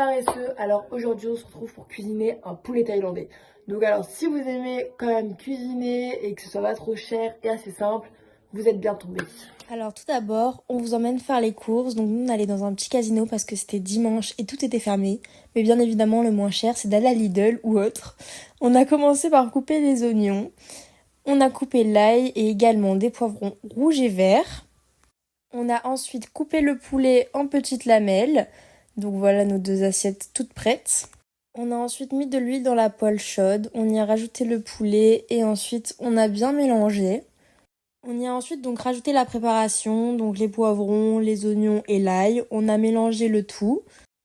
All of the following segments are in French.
paresseux, alors aujourd'hui on se retrouve pour cuisiner un poulet thaïlandais. Donc alors si vous aimez quand même cuisiner et que ce soit pas trop cher et assez simple, vous êtes bien tombés. Alors tout d'abord, on vous emmène faire les courses. Donc nous on allait dans un petit casino parce que c'était dimanche et tout était fermé. Mais bien évidemment le moins cher c'est d'aller à Lidl ou autre. On a commencé par couper les oignons. On a coupé l'ail et également des poivrons rouges et verts. On a ensuite coupé le poulet en petites lamelles. Donc voilà nos 2 assiettes toutes prêtes. On a ensuite mis de l'huile dans la poêle chaude. On y a rajouté le poulet et ensuite on a bien mélangé. On y a ensuite donc rajouté la préparation, donc les poivrons, les oignons et l'ail. On a mélangé le tout.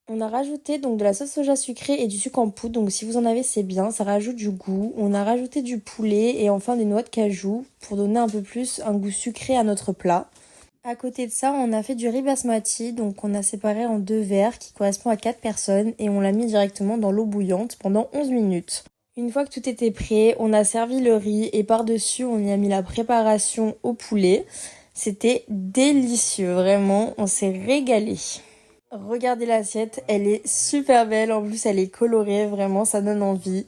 On a rajouté donc de la sauce soja sucrée et du sucre en poudre, donc si vous en avez c'est bien, ça rajoute du goût. On a rajouté du poulet et enfin des noix de cajou pour donner un peu plus un goût sucré à notre plat. À côté de ça, on a fait du riz basmati, donc on a séparé en 2 verres qui correspondent à 4 personnes et on l'a mis directement dans l'eau bouillante pendant 11 minutes. Une fois que tout était prêt, on a servi le riz et par-dessus, on y a mis la préparation au poulet. C'était délicieux, vraiment, on s'est régalé. Regardez l'assiette, elle est super belle, en plus elle est colorée, vraiment ça donne envie.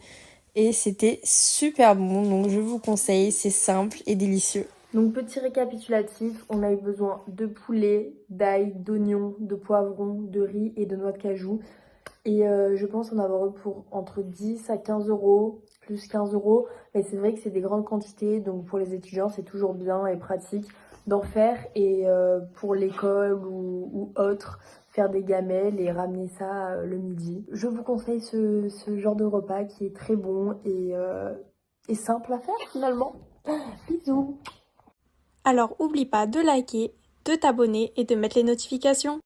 Et c'était super bon, donc je vous conseille, c'est simple et délicieux. Donc petit récapitulatif, on a eu besoin de poulet, d'ail, d'oignons, de poivrons, de riz et de noix de cajou. Et je pense en avoir eu pour entre 10 à 15 euros, plus 15 euros. Mais c'est vrai que c'est des grandes quantités, donc pour les étudiants, c'est toujours bien et pratique d'en faire. Et pour l'école ou autre, faire des gamelles et ramener ça le midi. Je vous conseille ce genre de repas qui est très bon et simple à faire finalement. Bisous! Alors oublie pas de liker, de t'abonner et de mettre les notifications.